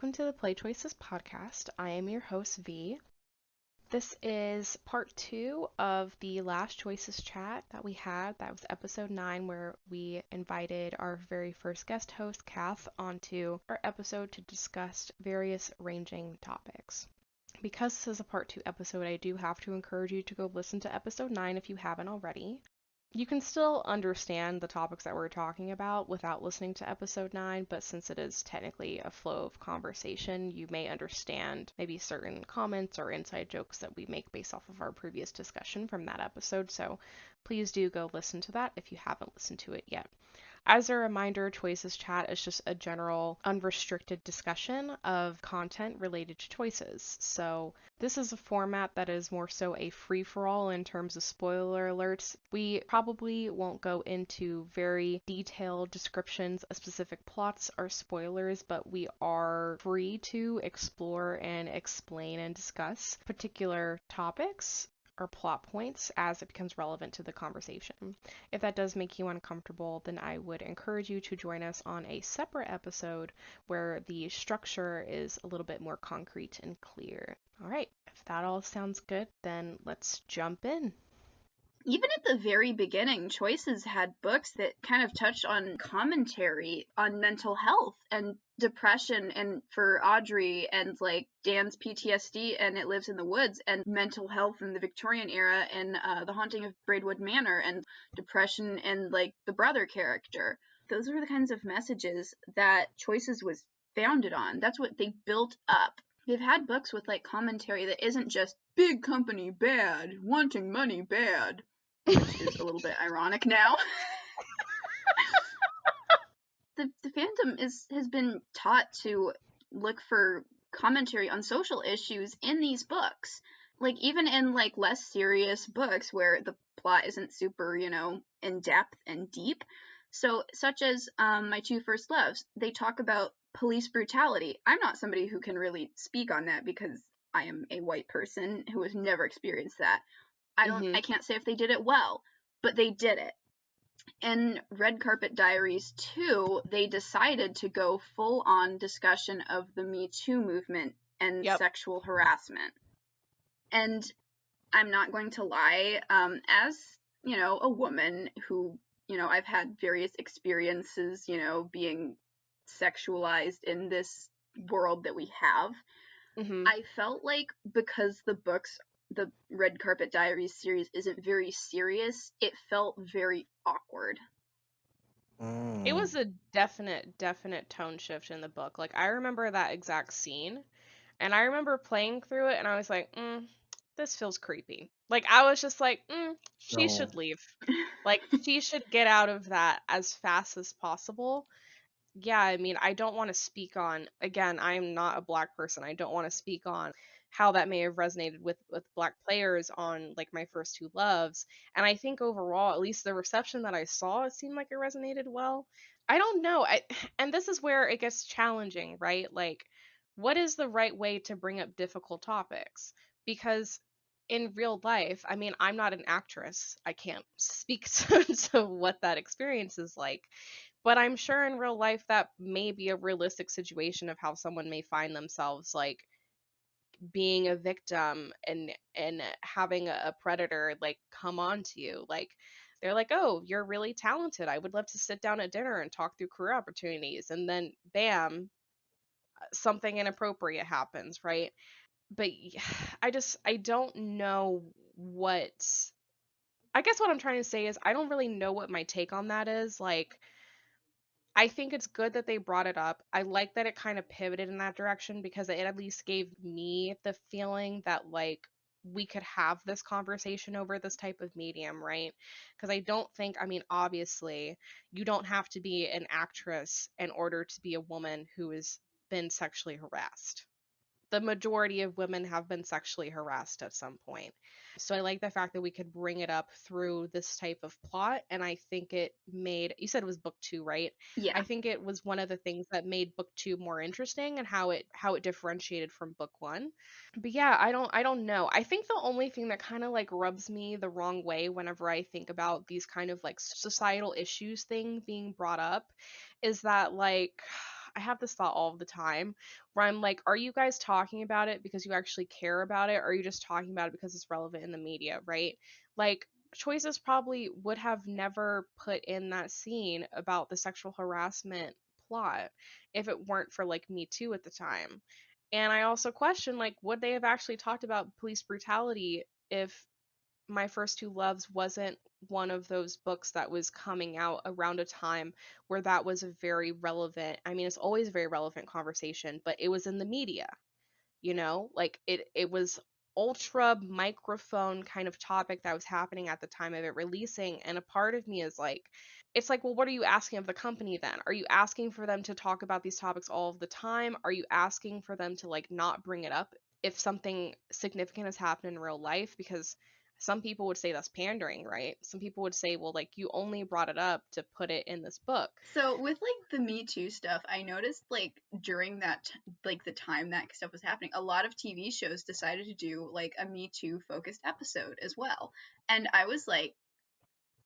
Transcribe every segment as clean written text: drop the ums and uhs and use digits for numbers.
welcome to the Play Choices podcast. I am your host, V. This is part 2 of the last choices chat that we had. That was episode 9, where we invited our very first guest host, Kath, onto our episode to discuss various ranging topics. Because this is a part 2 episode, I do have to encourage you to go listen to episode 9 if you haven't already. You can still understand the topics that we're talking about without listening to episode 9, but since it is technically a flow of conversation, you may understand maybe certain comments or inside jokes that we make based off of our previous discussion from that episode, so please do go listen to that if you haven't listened to it yet. As a reminder, Choices Chat is just a general, unrestricted discussion of content related to choices. So this is a format that is more so a free-for-all in terms of spoiler alerts. We probably won't go into very detailed descriptions of specific plots or spoilers, but we are free to explore and explain and discuss particular topics or plot points as it becomes relevant to the conversation. If that does make you uncomfortable, then I would encourage you to join us on a separate episode where the structure is a little bit more concrete and clear. All right, if that all sounds good, then let's jump in. Even at the very beginning, Choices had books that kind of touched on commentary on mental health and depression, and for Audrey and like Dan's PTSD and It Lives in the Woods, and mental health in the Victorian era and The Haunting of Braidwood Manor, and depression and like the brother character. Those were the kinds of messages that Choices was founded on. That's what they built up. They've had books with like commentary that isn't just big company bad, wanting money bad, which is a little bit ironic now. The fandom has been taught to look for commentary on social issues in these books. Like, even in like less serious books where the plot isn't super, in depth and deep. So, such as My Two First Loves, they talk about police brutality. I'm not somebody who can really speak on that because I am a white person who has never experienced that. I can't say if they did it well, but they did it. In Red Carpet Diaries 2, they decided to go full-on discussion of the Me Too movement and sexual harassment. And I'm not going to lie, as, a woman who, I've had various experiences, being sexualized in this world that we have, I felt like because the Red Carpet Diaries series isn't very serious, it felt very awkward. It was a definite tone shift in the book. Like, I remember that exact scene, and I remember playing through it, and I was like, this feels creepy. Like, I was just like, she should leave. Like, she should get out of that as fast as possible. Yeah, I mean, I don't want to speak on, again, I am not a Black person. I don't want to speak on how that may have resonated with Black players on like My First Two Loves. And I think overall, at least the reception that I saw, it seemed like it resonated well. I don't know. And this is where it gets challenging, right? Like, what is the right way to bring up difficult topics? Because in real life, I mean, I'm not an actress. I can't speak to what that experience is like. But I'm sure in real life that may be a realistic situation of how someone may find themselves like being a victim and having a predator like come on to you. Like, they're like, oh, you're really talented, I would love to sit down at dinner and talk through career opportunities, and then bam, something inappropriate happens, right? But I don't know what, I guess what I'm trying to say is I don't really know what my take on that is. Like, I think it's good that they brought it up. I like that it kind of pivoted in that direction because it at least gave me the feeling that like we could have this conversation over this type of medium, right? Because I don't think, I mean, obviously, you don't have to be an actress in order to be a woman who has been sexually harassed. The majority of women have been sexually harassed at some point. So I like the fact that we could bring it up through this type of plot, and I think it made, you said it was book 2, right? Yeah. I think it was one of the things that made book 2 more interesting and how it differentiated from book 1. But yeah, I don't know. I think the only thing that kind of like rubs me the wrong way whenever I think about these kind of like societal issues thing being brought up is that like I have this thought all the time where I'm like, are you guys talking about it because you actually care about it, or are you just talking about it because it's relevant in the media, right? Like, Choices probably would have never put in that scene about the sexual harassment plot if it weren't for like Me Too at the time. And I also question, like, would they have actually talked about police brutality if My First Two Loves wasn't one of those books that was coming out around a time where that was a very relevant, I mean, it's always a very relevant conversation, but it was in the media, like it was ultra microphone kind of topic that was happening at the time of it releasing. And a part of me is like, it's like, well, what are you asking of the company then? Are you asking for them to talk about these topics all of the time? Are you asking for them to like not bring it up if something significant has happened in real life? Because some people would say that's pandering, right? Some people would say, well, like, you only brought it up to put it in this book. So with like the Me Too stuff, I noticed like during that like the time that stuff was happening, a lot of TV shows decided to do like a Me Too focused episode as well. And I was like,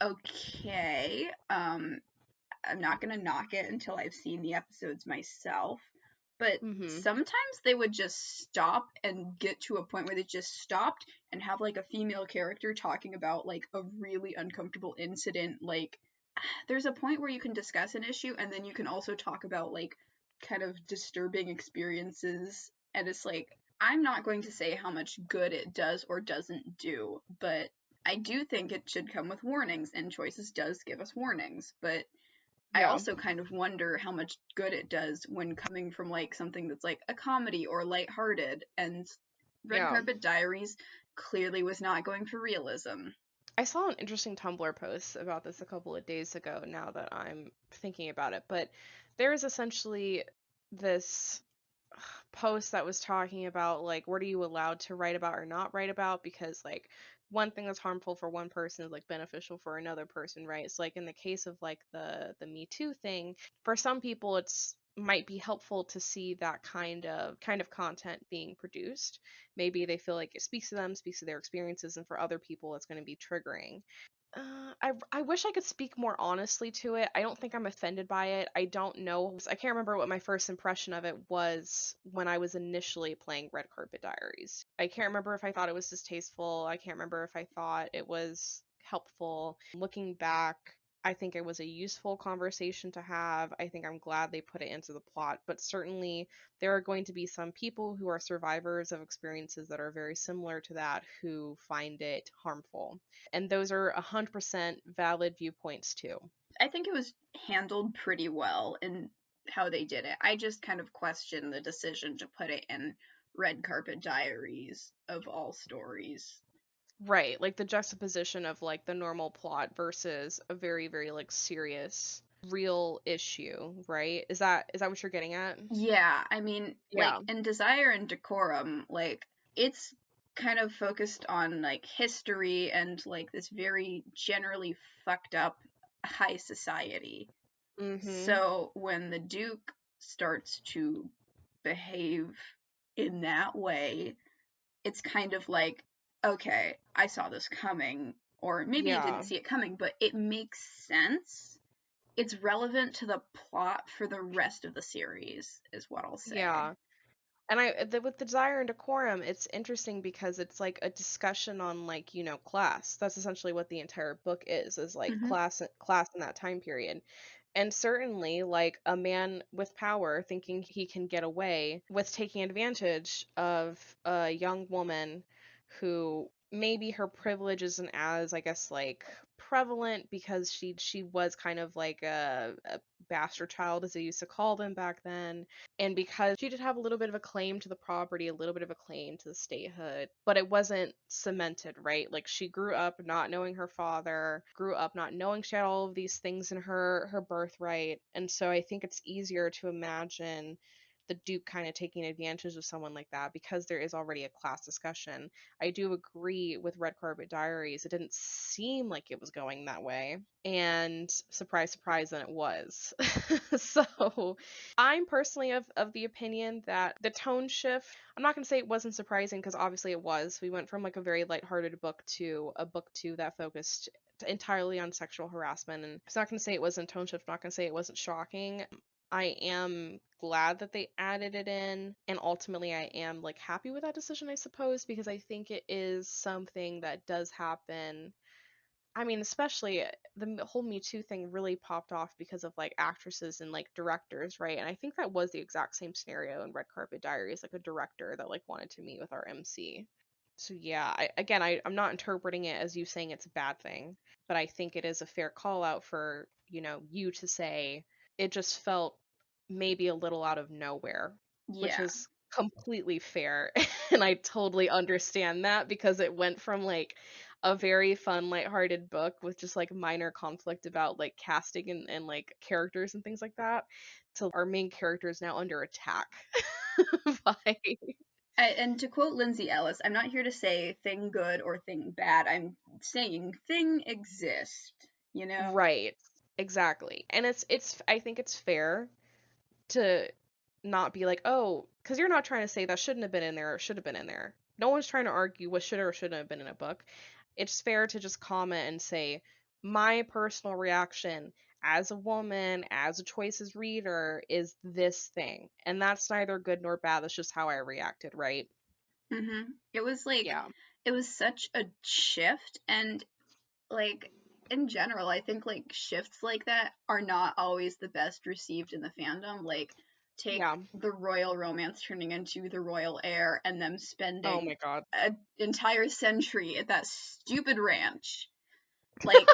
okay, I'm not gonna knock it until I've seen the episodes myself. But Mm-hmm. sometimes they would just stop and get to a point where they just stopped and have like a female character talking about like a really uncomfortable incident. Like, there's a point where you can discuss an issue and then you can also talk about like kind of disturbing experiences. And it's like, I'm not going to say how much good it does or doesn't do, but I do think it should come with warnings, and Choices does give us warnings. But I Yeah. also kind of wonder how much good it does when coming from like something that's like a comedy or lighthearted, and Red Yeah. Carpet Diaries clearly was not going for realism. I saw an interesting Tumblr post about this a couple of days ago now that I'm thinking about it, but there is essentially this post that was talking about like what are you allowed to write about or not write about, because like one thing that's harmful for one person is like beneficial for another person, right? It's like in the case of like the Me Too thing, for some people it's might be helpful to see that kind of content being produced. Maybe they feel like it speaks to them, speaks to their experiences, and for other people it's going to be triggering. I wish I could speak more honestly to it. I don't think I'm offended by it. I don't know. I can't remember what my first impression of it was when I was initially playing Red Carpet Diaries. I can't remember if I thought it was distasteful. I can't remember if I thought it was helpful. Looking back, I think it was a useful conversation to have. I think I'm glad they put it into the plot, but certainly there are going to be some people who are survivors of experiences that are very similar to that who find it harmful. And those are 100% valid viewpoints too. I think it was handled pretty well in how they did it. I just kind of question the decision to put it in Red Carpet Diaries of all stories. Right, like the juxtaposition of like the normal plot versus a very, very like serious real issue, right? Is that what you're getting at? Yeah, I mean, like Yeah. in Desire and Decorum, like it's kind of focused on like history and like this very generally fucked up high society. Mhm. So when the Duke starts to behave in that way, it's kind of like, okay, I saw this coming, or maybe you didn't Yeah. see it coming, but it makes sense. It's relevant to the plot for the rest of the series, is what I'll say. Yeah. And with the Desire and Decorum, it's interesting because it's like a discussion on like, class. That's essentially what the entire book is like Hmm. class in that time period. And certainly, like a man with power thinking he can get away with taking advantage of a young woman who maybe her privilege isn't as, I guess, like prevalent because she was kind of like a bastard child, as they used to call them back then, and because she did have a little bit of a claim to the property, a little bit of a claim to the statehood, but it wasn't cemented, right? Like she grew up not knowing her father, grew up not knowing she had all of these things in her birthright, and so I think it's easier to imagine the Duke kind of taking advantage of someone like that because there is already a class discussion. I do agree with Red Carpet Diaries. It didn't seem like it was going that way. And surprise, surprise, then it was. So I'm personally of the opinion that the tone shift, I'm not going to say it wasn't surprising because obviously it was. We went from like a very lighthearted book to a book two that focused entirely on sexual harassment. And I'm not going to say it wasn't tone shift, I'm not going to say it wasn't shocking. I am glad that they added it in, and ultimately I am like happy with that decision, I suppose, because I think it is something that does happen. I mean, especially the whole Me Too thing really popped off because of like actresses and like directors, right? And I think that was the exact same scenario in Red Carpet Diaries, like a director that like wanted to meet with our MC. So yeah, I'm not interpreting it as you saying it's a bad thing, but I think it is a fair call out for, you to say it just felt maybe a little out of nowhere, which Yeah. is completely fair. And I totally understand that because it went from like a very fun, lighthearted book with just like minor conflict about like casting and like characters and things like that to our main character is now under attack by And to quote Lindsay Ellis, I'm not here to say thing good or thing bad. I'm saying thing exist, you know? right. Exactly. And it's I think it's fair to not be like, oh, because you're not trying to say that shouldn't have been in there or should have been in there. No one's trying to argue what should or shouldn't have been in a book. It's fair to just comment and say, my personal reaction as a woman, as a choices reader, is this thing. And that's neither good nor bad. That's just how I reacted, right? Mm-hmm. It was like, Yeah. it was such a shift. And like, in general, I think like shifts like that are not always the best received in the fandom. Like, take Yeah. the royal romance turning into the royal heir and them Oh spending my god. an entire century at that stupid ranch. Like,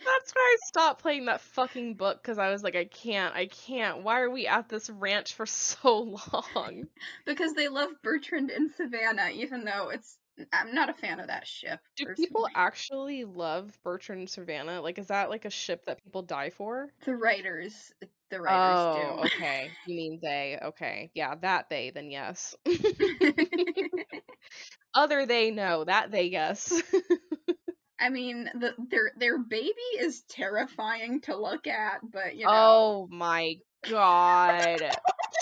That's why I stopped playing that fucking book because I was like, I can't. Why are we at this ranch for so long? because they love Bertrand and Savannah, even though I'm not a fan of that ship Do people personally. actually love Bertrand and Savannah? Like, is that like a ship that people die for? The writers, the writers Oh, do. okay. You mean they. Okay. Yeah, that they, then yes. Other they, no. That they, yes. I mean, their baby is terrifying to look at, but you know. Oh my god.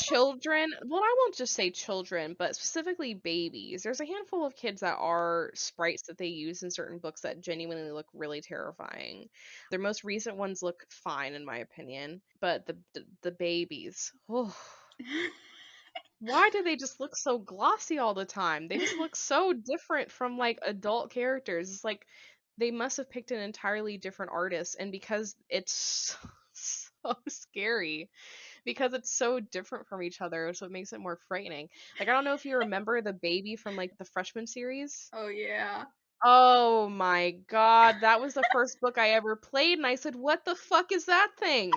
Children, well, I won't just say children, but specifically babies. There's a handful of kids that are sprites that they use in certain books that genuinely look really terrifying. Their most recent ones look fine in my opinion, but the babies. Oh, why do they just look so glossy all the time? They just look so different from like adult characters. It's like they must have picked an entirely different artist, and because it's so scary because it's so different from each other, so it makes it more frightening. Like I don't know if you remember the baby from like the freshman series. Oh yeah. Oh my god, that was the first book I ever played, and I said, "What the fuck is that thing?"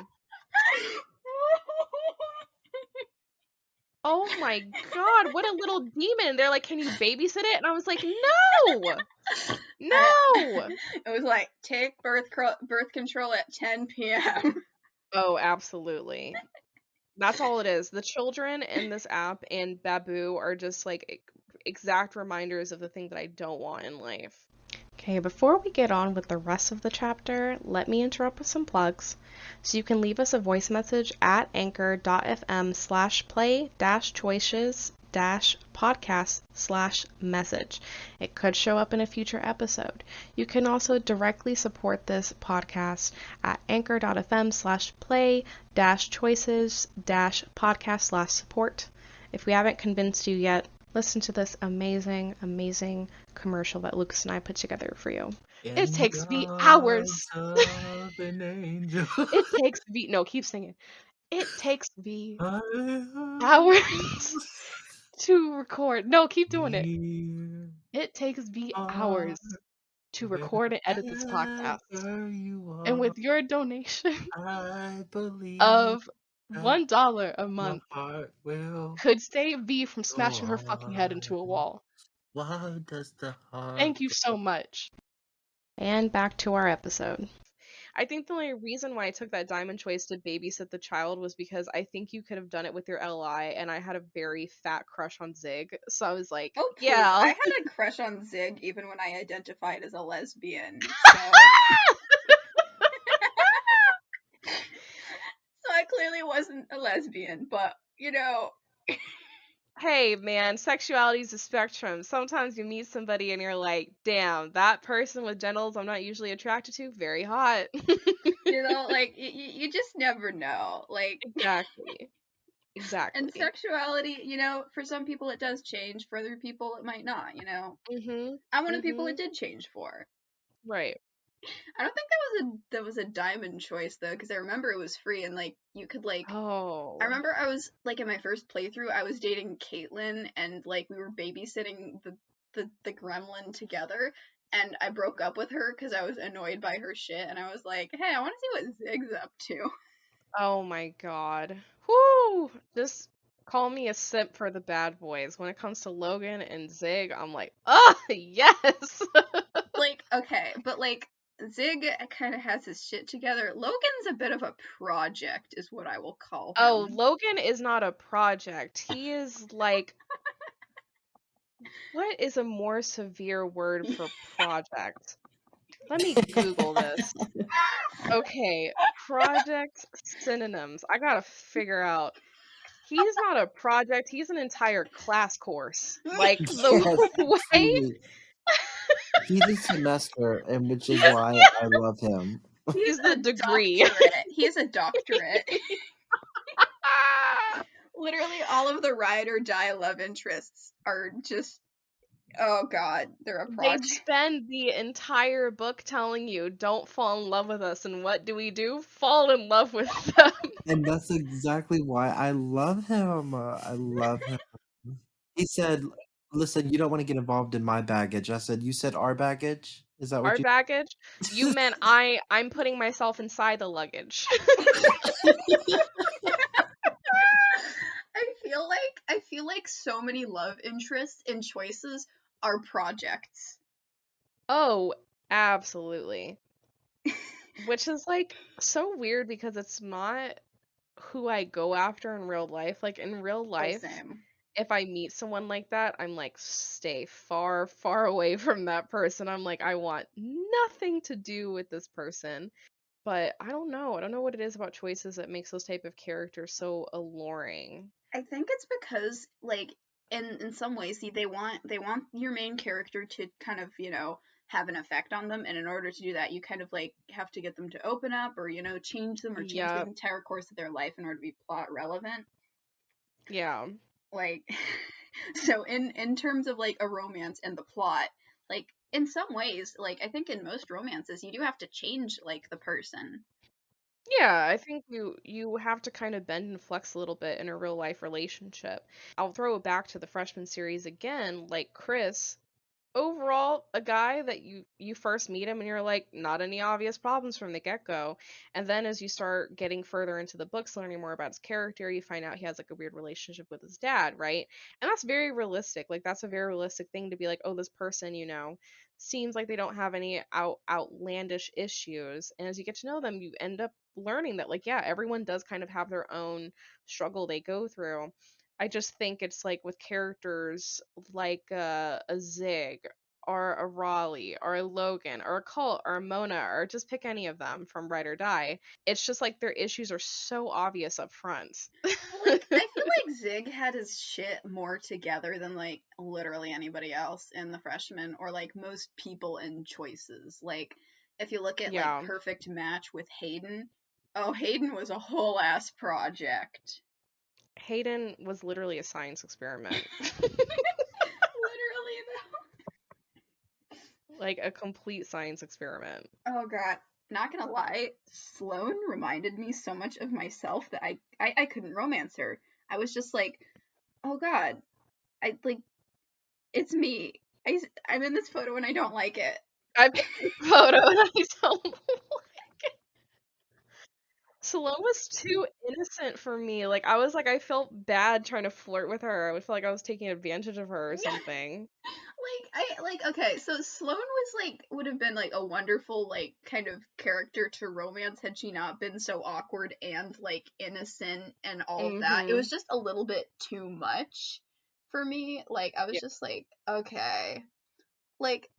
Oh my god, what a little demon. They're like, "Can you babysit it?" And I was like, "No! I, No!" it was like take birth control at 10 p.m. Oh, absolutely. That's all it is. The children in this app and Babu are just like exact reminders of the thing that I don't want in life. Okay, before we get on with the rest of the chapter, let me interrupt with some plugs. So you can leave us a voice message at anchor.fm/play-choices-podcast/message. It could show up in a future episode. You can also directly support this podcast at anchor.fm/play-choices-podcast/support. If we haven't convinced you yet, listen to this amazing, amazing commercial that Lucas and I put together for you. It In takes me the hours. arms of an angel. It takes me, no, keep singing. It takes me I hours to record. No, keep doing it. Here It takes me are hours to record and edit this podcast. wherever you And are. with your donation I believe of that $1 a my month heart will could save V from go smashing her fucking head on. into a wall. Why does the heart Thank you so much. And back to our episode. I think the only reason why I took that diamond choice to babysit the child was because I think you could have done it with your LI, and I had a very fat crush on Zig, so I was like, Oh please, I yeah. had a crush on Zig even when I identified as a lesbian. So so I clearly wasn't a lesbian, but you know, Hey, man, sexuality is a spectrum. Sometimes you meet somebody and you're like, damn, that person with genitals I'm not usually attracted to, very hot. You know, like, you just never know. Like, Exactly. and Exactly. sexuality, you know, for some people it does change, for other people it might not, you know. I'm one of the people it did change for. Right. I don't think that was a diamond choice though, because I remember it was free and like you could like. Oh. I remember I was like in my first playthrough, I was dating Caitlin and like we were babysitting the gremlin together, and I broke up with her because I was annoyed by her shit, and I was like, hey, I want to see what Zig's up to. Oh my god. Whoo! Just call me a simp for the bad boys. When it comes to Logan and Zig, I'm like, oh, yes! Like, okay, but like Zig kind of has his shit together. Logan's a bit of a project, is what I will call him. Oh, Logan is not a project. He is like, what is a more severe word for project? Let me Google this. Okay, project synonyms. I gotta figure out. He's not a project, he's an entire class course. Like, the Yes, way truly. He's a semester, and which is why I love him. He's he's the a degree. doctorate. He is a doctorate. Literally all of the ride or die love interests are just, oh god, they're a They project. spend the entire book telling you, don't fall in love with us, and what do? Fall in love with them. And that's exactly why I love him. I love him. He said, "Listen, you don't want to get involved in my baggage." I said, "You said our baggage? Is that what Our you?" baggage? You meant I'm putting myself inside the luggage. I feel like so many love interests and choices are projects. Oh, absolutely. Which is like so weird because it's not who I go after in real life. Like in real Oh, life, same. if I meet someone like that, I'm like, stay far, far away from that person. I'm like, I want nothing to do with this person. But I don't know. I don't know what it is about choices that makes those type of characters so alluring. I think it's because like in some ways they want your main character to kind of, you know, have an effect on them, and in order to do that you kind of like have to get them to open up or, you know, change them or change the Yep. entire course of their life in order to be plot relevant. Yeah. Like so in terms of like a romance and the plot, like in some ways, like I think in most romances you do have to change like the person. Yeah, I think you have to kind of bend and flex a little bit in a real life relationship. I'll throw it back to the freshman series again, like Chris, overall a guy that you first meet him and you're like not any obvious problems from the get-go, and then as you start getting further into the books, learning more about his character, you find out he has like a weird relationship with his dad, right? And that's very realistic. Like that's a very realistic thing to be like, oh, this person, you know, seems like they don't have any outlandish issues, and as you get to know them you end up learning that like yeah, everyone does kind of have their own struggle they go through. I just think it's like with characters like a Zig or a Raleigh or a Logan or a Colt or a Mona or just pick any of them from Ride or Die. It's just like their issues are so obvious up front. Well, like I feel like Zig had his shit more together than like literally anybody else in the freshman or like most people in choices. Like if you look at like Yeah, Perfect Match with Hayden, oh Hayden was a whole ass project. Hayden was literally a science experiment. Literally Like a complete science experiment. though. Oh god. Not gonna lie, Sloane reminded me so much of myself that I couldn't romance her. I was just like, oh god, I like it's me. I'm in this photo and I don't like it. I've got a photo and I don't. Salome was too innocent for me. Like I was like I felt bad trying to flirt with her. I would feel like I was taking advantage of her or something. Okay, so Sloane was like would have been like a wonderful like kind of character to romance had she not been so awkward and like innocent and all of that. It was Mhm. just a little bit too much for me. Like I was Yeah. just like, okay. Like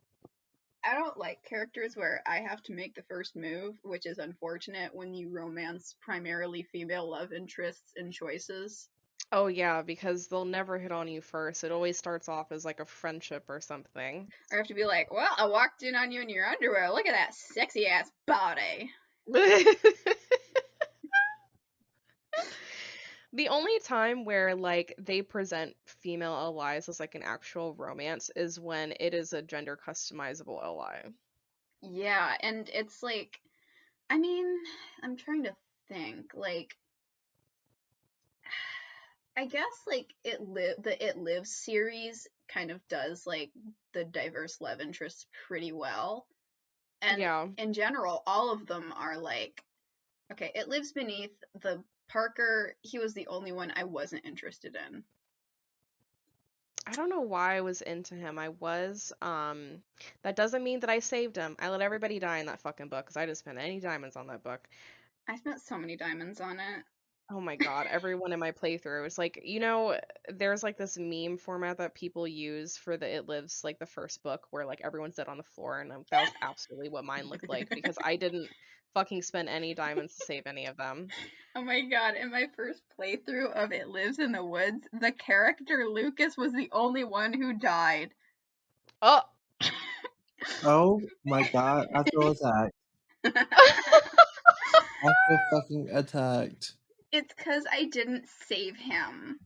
I don't like characters where I have to make the first move, which is unfortunate when you romance primarily female love interests and choices. Oh yeah, because they'll never hit on you first. It always starts off as like a friendship or something. Or have to be like, well, I walked in on you in your underwear. Look at that sexy ass body. The only time where like they present female allies as like an actual romance is when it is a gender customizable ally. Yeah, and it's like, I mean, I'm trying to think, like, I guess like the It Lives series kind of does like the diverse love interests pretty well. And Yeah. in general, all of them are like, okay, It Lives Beneath, the Parker, he was the only one I wasn't interested in. I don't know why I was into him. I was. That doesn't mean that I saved him. I let everybody die in that fucking book because I didn't spend any diamonds on that book. I spent so many diamonds on it. Oh my god, everyone in my playthrough is like, there's like this meme format that people use for the It Lives, like the first book, where like everyone's dead on the floor, and that was absolutely what mine looked like because I didn't fucking spend any diamonds to save any of them. Oh my god, in my first playthrough of It Lives in the Woods, the character Lucas was the only one who died. Oh! Oh my god, I feel attacked. I feel fucking attacked. It's because I didn't save him.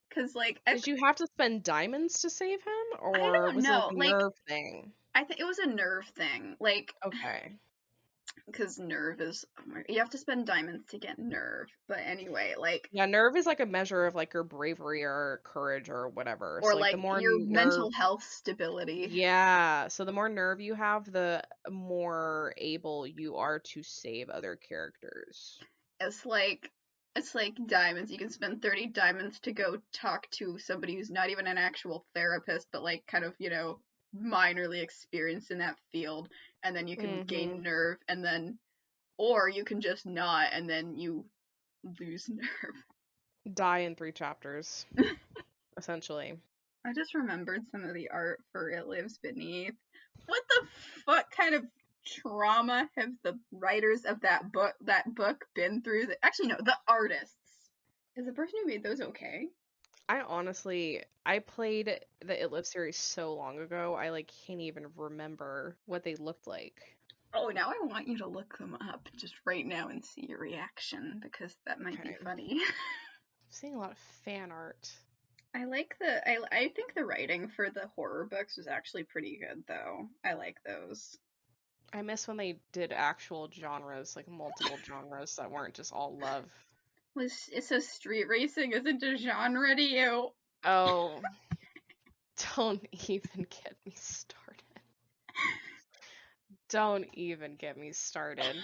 Because, like, Did you have to spend diamonds to save him, I or don't was it like know. a Like, nerve thing? I think it was a nerve thing. Like, Okay. because nerve is, you have to spend diamonds to get nerve. But anyway, like, Yeah, nerve is like a measure of like your bravery or courage or whatever. or So like the like more your nerve. mental health stability. Yeah, so the more nerve you have, the more able you are to save other characters. It's like, it's like diamonds. You can spend 30 diamonds to go talk to somebody who's not even an actual therapist, but like kind of, minorly experienced in that field, and then you can gain Mm-hmm. nerve, and then, or you can just not, and then you lose nerve. Die in 3 chapters, essentially. I just remembered some of the art for It Lives Beneath. What the fuck kind of trauma have the writers of that book been through? Actually, no, the artists. Is the person who made those okay? I played the It Lives series so long ago, I like can't even remember what they looked like. Oh, now I want you to look them up just right now and see your reaction, because that might be Okay. funny. I'm seeing a lot of fan art. I think the writing for the horror books was actually pretty good though. I like those. I miss when they did actual genres, like multiple genres that weren't just all love. So street racing isn't a genre to you? Oh, don't even get me started. Don't even get me started.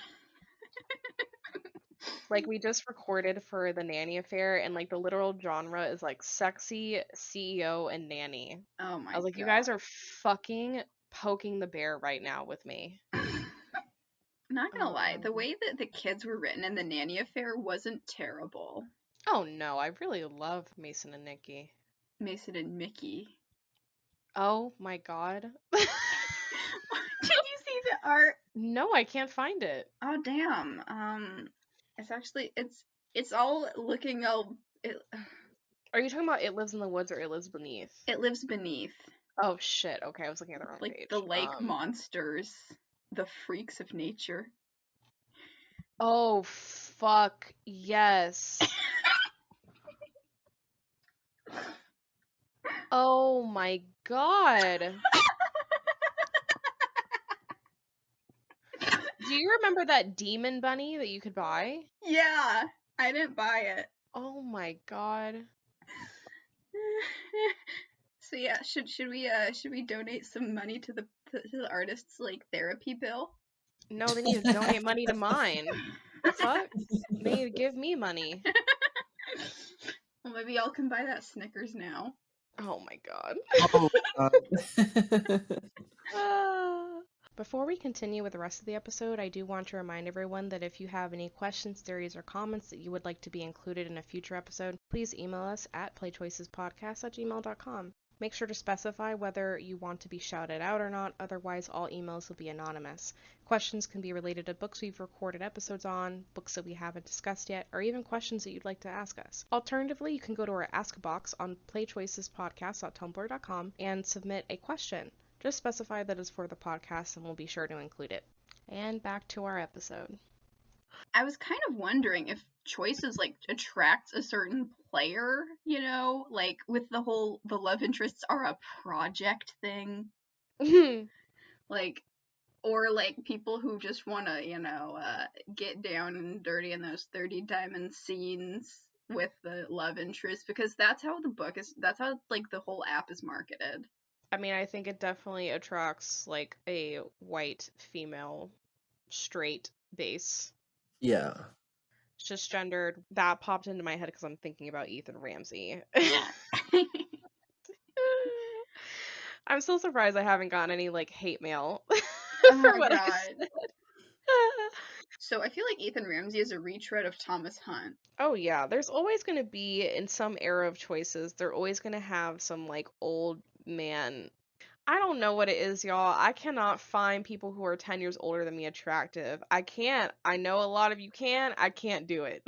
Like, we just recorded for the nanny affair, and like the literal genre is like sexy, CEO, and nanny. Oh I my was like, you god. guys are fucking poking the bear right now with me. Not gonna lie, the Um, way that the kids were written in the nanny affair wasn't terrible. oh no, I really love Mason and Nikki. Mason and Mickey. Oh my god. Did you see the art? No, I can't find it. Oh damn. It's actually it's all looking all Are you talking about It Lives in the Woods or It Lives Beneath? It Lives Beneath. Oh shit, okay, I was looking at the wrong Like the page. lake monsters, the freaks of nature. Oh fuck, yes. Oh my god. Do you remember that demon bunny that you could buy? Yeah, I didn't buy it. Oh my god. So yeah, should we donate some money to the artist's like therapy bill? No, they need to donate money to mine. The fuck? They need to give me money. Well, maybe y'all can buy that Snickers now. Oh my god. Oh god. Before we continue with the rest of the episode, I do want to remind everyone that if you have any questions, theories, or comments that you would like to be included in a future episode, please email us at playchoicespodcast@gmail.com. Make sure to specify whether you want to be shouted out or not, otherwise all emails will be anonymous. Questions can be related to books we've recorded episodes on, books that we haven't discussed yet, or even questions that you'd like to ask us. Alternatively, you can go to our Ask box on playchoicespodcast.tumblr.com and submit a question. Just specify that it's for the podcast and we'll be sure to include it. And back to our episode. I was kind of wondering if choices like attracts a certain player, you know, like with the love interests are a project thing. Like, or like people who just want to, you know, get down and dirty in those 30 diamond scenes with the love interest, because that's how that's how like the whole app is marketed. I mean, I think it definitely attracts like a white female straight base. Yeah. Cisgendered. That popped into my head because I'm thinking about Ethan Ramsey. I'm still surprised I haven't gotten any like hate mail for what I said. So I feel like Ethan Ramsey is a retread of Thomas Hunt. Oh yeah, there's always going to be, in some era of choices, they're always going to have some like old man. I don't know what it is, y'all. I cannot find people who are 10 years older than me attractive. I can't. I know a lot of you can. I can't do it.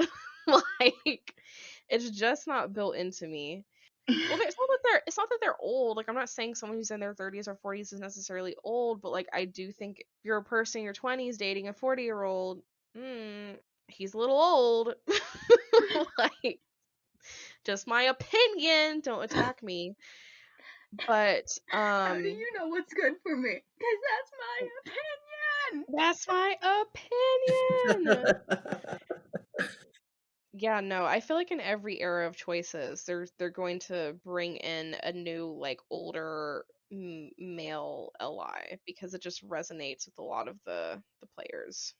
Like, it's just not built into me. Well, it's not that they're old. Like, I'm not saying someone who's in their 30s or 40s is necessarily old, but like I do think if you're a person in your 20s dating a 40-year-old, he's a little old. Like, just my opinion. Don't attack me. But how do you know what's good for me? Because that's my opinion. That's my opinion. Yeah, no, I feel like in every era of choices, they're going to bring in a new like older male ally because it just resonates with a lot of the players.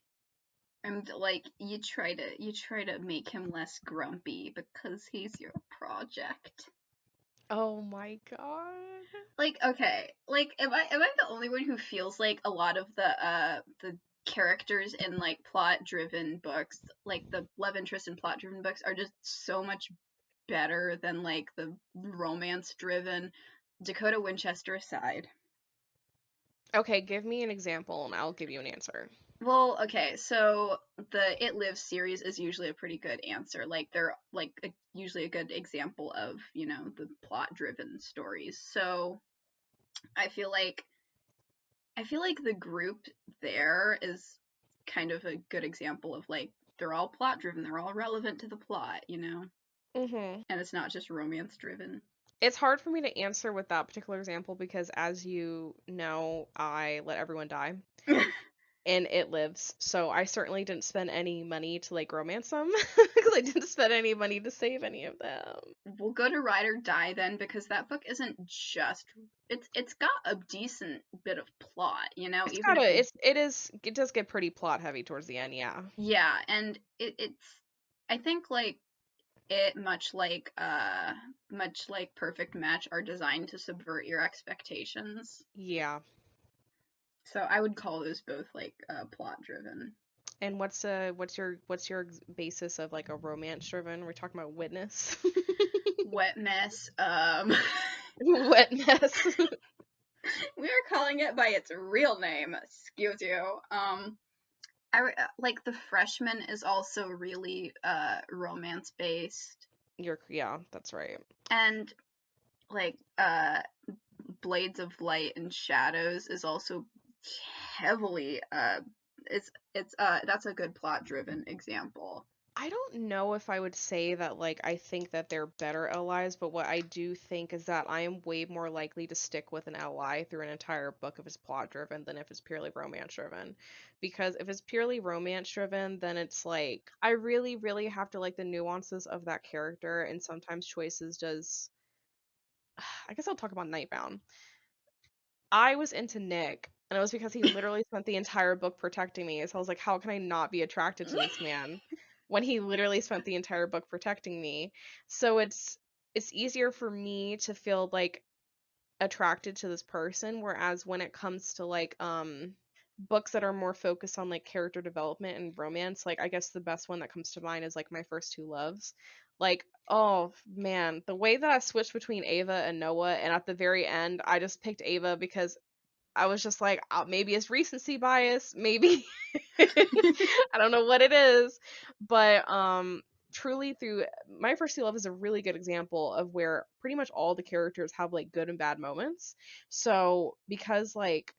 And like you try to make him less grumpy because he's your project. Oh my god. Like, okay, like am I the only one who feels like a lot of the characters in like plot driven books, like the love interest in plot driven books, are just so much better than like the romance driven, Dakota Winchester aside? Okay, give me an example and I'll give you an answer. Well, okay, so the It Lives series is usually a pretty good answer. Like they're like usually a good example of, you know, the plot driven stories. So I feel like the group there is kind of a good example of like they're all plot driven, they're all relevant to the plot, you know? Mm-hmm. And it's not just romance driven. It's hard for me to answer with that particular example because, as you know, I let everyone die. And It Lives, so I certainly didn't spend any money to like romance them because I didn't spend any money to save any of them. We'll go to Ride or Die then, because that book isn't just it's got a decent bit of plot, you know. It does get pretty plot heavy towards the end, yeah. Yeah, and it's I think like it much like Perfect Match are designed to subvert your expectations. Yeah. So I would call those both like plot driven. And what's your basis of like a romance driven? We're talking about Witness. Wet Mess. Wet Mess. We are calling it by its real name. Excuse you. Like The Freshman is also really romance based. Yeah, that's right. And like Blades of Light and Shadows is also heavily that's a good plot driven example. I don't know if I would say that like I think that they're better allies, but what I do think is that I am way more likely to stick with an ally through an entire book if it's plot driven than if it's purely romance driven. Because if it's purely romance driven, then it's like I really, really have to like the nuances of that character, and sometimes choices does. I guess I'll talk about Nightbound. I was into Nick, and it was because he literally spent the entire book protecting me. So I was like, how can I not be attracted to this man when he literally spent the entire book protecting me? So it's easier for me to feel like attracted to this person, whereas when it comes to like books that are more focused on like character development and romance, like I guess the best one that comes to mind is like My First Two Loves. Like Oh man, the way that I switched between Ava and Noah, and at the very end, I just picked Ava because I was just like, maybe it's recency bias, maybe I don't know what it is, but truly through My First Love is a really good example of where pretty much all the characters have like good and bad moments. So because like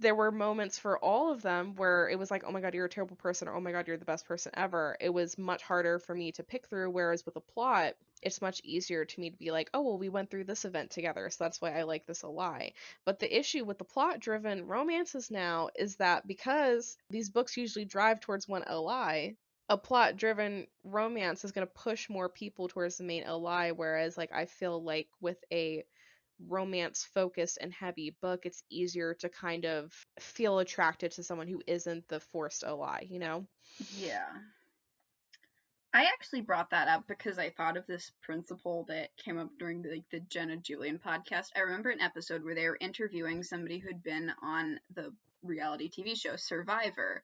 there were moments for all of them where it was like, oh my god, you're a terrible person, or oh my god, you're the best person ever. It was much harder for me to pick through, whereas with a plot, it's much easier to me to be like, oh well, we went through this event together, so that's why I like this a lie. But the issue with the plot driven romances now is that because these books usually drive towards one LI, a plot driven romance is going to push more people towards the main LI, whereas like I feel like with a romance focused and heavy book, it's easier to kind of feel attracted to someone who isn't the forced LI, you know? Yeah. I actually brought that up because I thought of this principle that came up during the Jenna Julian podcast. I remember an episode where they were interviewing somebody who'd been on the reality TV show Survivor,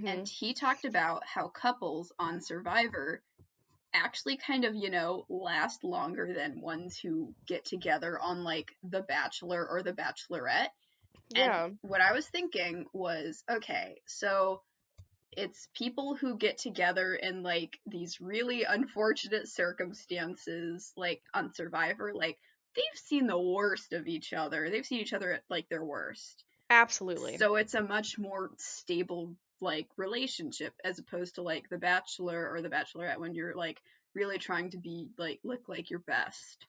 and Mhm. he talked about how couples on Survivor actually kind of, last longer than ones who get together on like The Bachelor or The Bachelorette. And Yeah. what I was thinking was, okay, so it's people who get together in like these really unfortunate circumstances, like on Survivor, like they've seen the worst of each other. They've seen each other at like their worst. Absolutely. So it's a much more stable like relationship as opposed to like The Bachelor or The Bachelorette when you're like really trying to be like look like your best.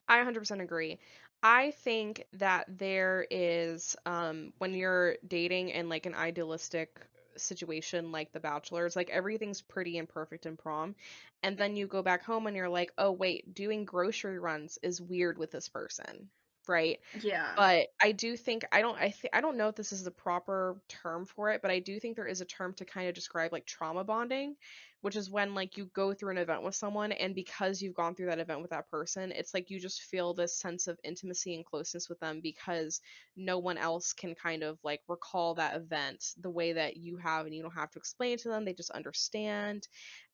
I 100% agree. I think that there is, when you're dating in like an idealistic situation like The Bachelor, it's like everything's pretty and perfect in prom. And then you go back home and you're like, oh, wait, doing grocery runs is weird with this person, right? Yeah. But I do think I don't know if this is the proper term for it, but I do think there is a term to kind of describe like trauma bonding, which is when like you go through an event with someone, and because you've gone through that event with that person, it's like you just feel this sense of intimacy and closeness with them because no one else can kind of like recall that event the way that you have, and you don't have to explain it to them, they just understand.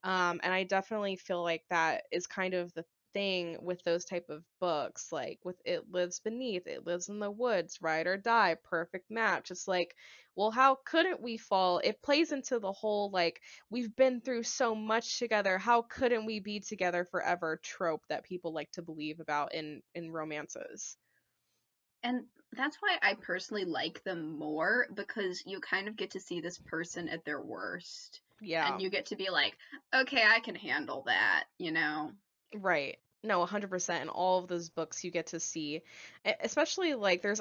And I definitely feel like that is kind of the thing with those type of books, like with It Lives Beneath, It Lives in the Woods, Ride or Die, Perfect Match. It's like, well, how couldn't we fall? It plays into the whole like we've been through so much together, how couldn't we be together forever trope that people like to believe about in romances. And that's why I personally like them more, because you kind of get to see this person at their worst. Yeah. And you get to be like, okay, I can handle that, you know? Right. No, 100%. In all of those books, you get to see, especially like there's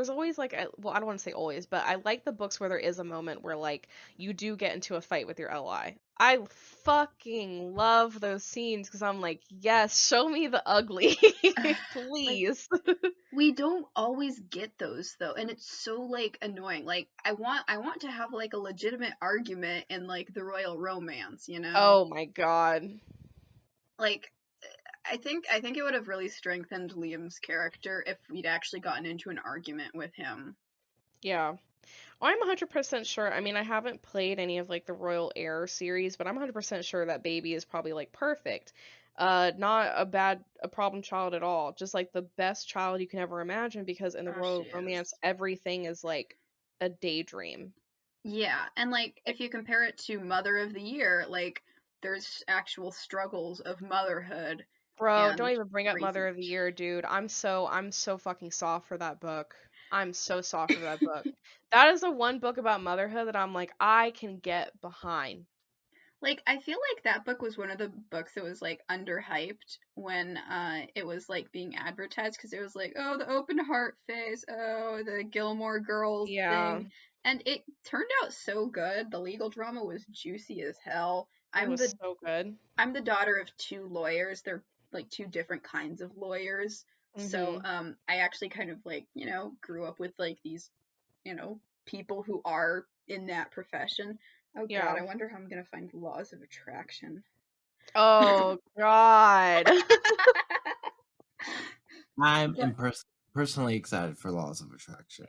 always like well, I don't want to say always, but I like the books where there is a moment where like you do get into a fight with your LI. I fucking love those scenes because I'm like, yes, show me the ugly, Like, please. we don't always get those though, and it's so like annoying. Like I want to have like a legitimate argument in like the royal romance, you know? Oh my God. Like I think it would have really strengthened Liam's character if we'd actually gotten into an argument with him. Yeah. Oh, I'm 100% sure. I mean, I haven't played any of like the Royal Heir series, but I'm 100% sure that baby is probably like perfect. Not a problem child at all. Just like the best child you can ever imagine because in the Oh, she Royal Romance, is. everything is like a daydream. Yeah, and like Like, if you compare it to Mother of the Year, like there's actual struggles of motherhood bro, don't and even bring up raising Mother of the Year, dude. I'm so fucking soft for that book. I'm so soft for that book. That is the one book about motherhood that I'm like, I can get behind. like I feel like that book was one of the books that was like underhyped when it was like being advertised, because it was like, oh, the open heart phase, oh, the Gilmore Girls Yeah, thing, and it turned out so good. The legal drama was juicy as hell. it I'm was the so good. I'm the daughter of two lawyers. They're like two different kinds of lawyers. So Mhm. I actually kind of like, grew up with like these, people who are in that profession. Oh god, Yeah. I wonder how I'm gonna find laws of attraction. Oh God. I'm But personally excited for Laws of Attraction.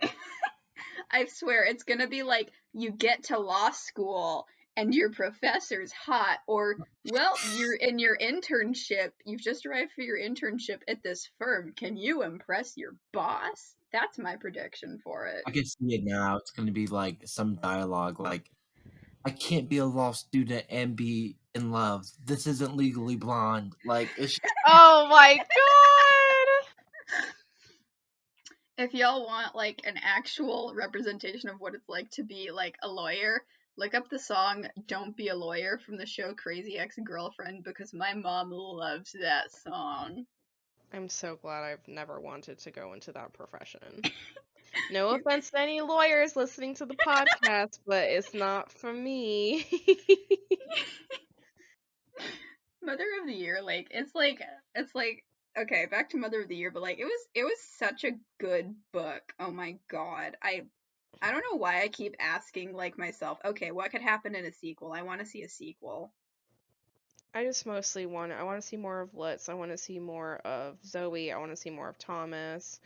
I swear it's gonna be like you get to law school and your professor's hot, or, well, you're in your internship, you've just arrived for your internship at this firm, can you impress your boss? That's my prediction for it. I can see it now. It's gonna be like some dialogue like, I can't be a law student and be in love. This isn't Legally Blonde. Like, it's just... Oh my god! If y'all want like an actual representation of what it's like to be like a lawyer, look up the song Don't Be a Lawyer from the show Crazy Ex-Girlfriend, because my mom loves that song. I'm so glad I've never wanted to go into that profession. No offense to any lawyers listening to the podcast, but it's not for me. Mother of the Year, like it's like okay, back to Mother of the Year, but like it was such a good book. Oh my god. I don't know why I keep asking like myself, okay, what could happen in a sequel? I want to see a sequel. I just mostly want to see more of Litz. I want to see more of Zoe. I want to see more of Thomas.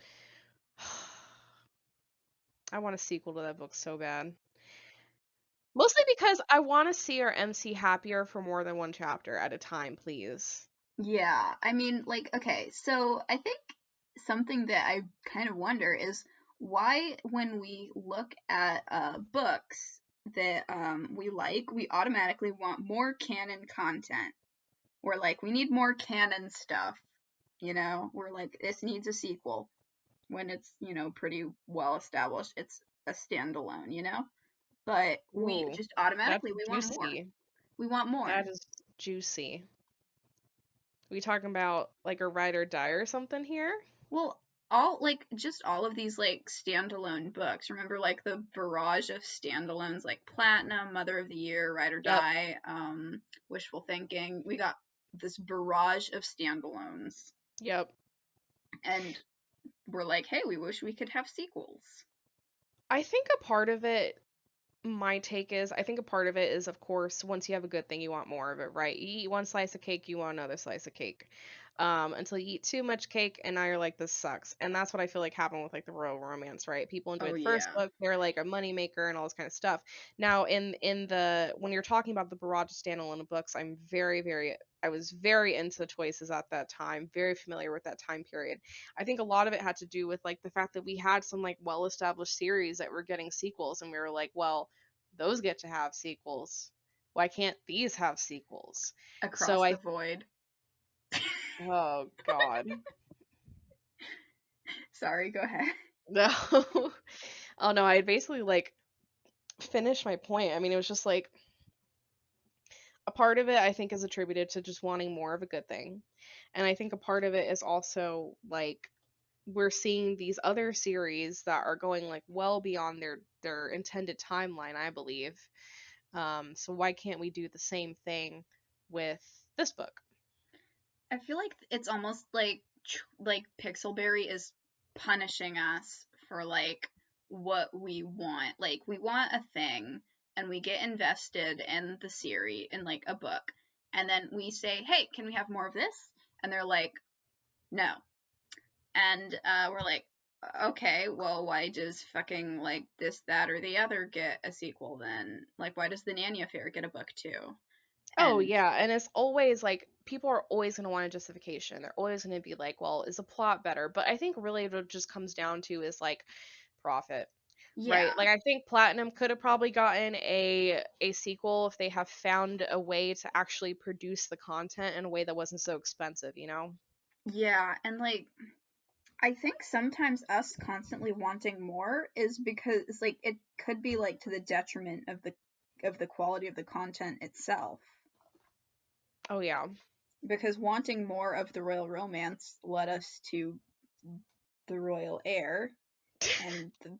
I want a sequel to that book so bad. Mostly because I want to see our MC happier for more than one chapter at a time, please. Yeah, I mean, like, okay, so I think something that I kind of wonder is why, when we look at books that we like, we automatically want more canon content. We're like, we need more canon stuff, you know? We're like, this needs a sequel. When it's, you know, pretty well established, it's a standalone, you know? But we Ooh, just that's automatically, we want more. juicy. We want more. That is juicy. We talking about like a ride or die or something here? Well, just all of these like standalone books. Remember like the barrage of standalones like Platinum, Mother of the Year, Ride or Yep. Die, Wishful Thinking. We got this barrage of standalones. Yep. And we're like, hey, we wish we could have sequels. I think a part of it, my take is, I think a part of it is, of course, once you have a good thing, you want more of it, right? You eat one slice of cake, you want another slice of cake. Until you eat too much cake, and now you're like, this sucks. And that's what I feel like happened with like the royal romance, right? People enjoyed the first book, they're like a moneymaker and all this kind of stuff. Now, in the when you're talking about the barrage of standalone books, I was very into choices at that time, very familiar with that time period. I think a lot of it had to do with like the fact that we had some like well-established series that were getting sequels, and we were like, well, those get to have sequels. Why can't these have sequels? Across the Void. Oh god. Sorry, go ahead. No. Oh no, I had basically like finished my point. I mean, it was just like a part of it I think is attributed to just wanting more of a good thing. And I think a part of it is also like we're seeing these other series that are going like well beyond their intended timeline, I believe. So why can't we do the same thing with this book? I feel like it's almost like Pixelberry is punishing us for like what we want. Like we want a thing and we get invested in the series in like a book, and then we say, "Hey, can we have more of this?" And they're like, "No." And we're like, "Okay, well, why does fucking like this, that, or the other get a sequel then? Like, why does the Nanny Affair get a book too?" Oh And yeah, and it's always like people are always going to want a justification. They're always going to be like, well, is the plot better? But I think really what it just comes down to is like profit. yeah, Right? Like I think Platinum could have probably gotten a sequel if they have found a way to actually produce the content in a way that wasn't so expensive, you know? yeah, and like I think sometimes us constantly wanting more is because it's like it could be like to the detriment of the quality of the content itself. Oh yeah. Because wanting more of the royal romance led us to the royal heir and the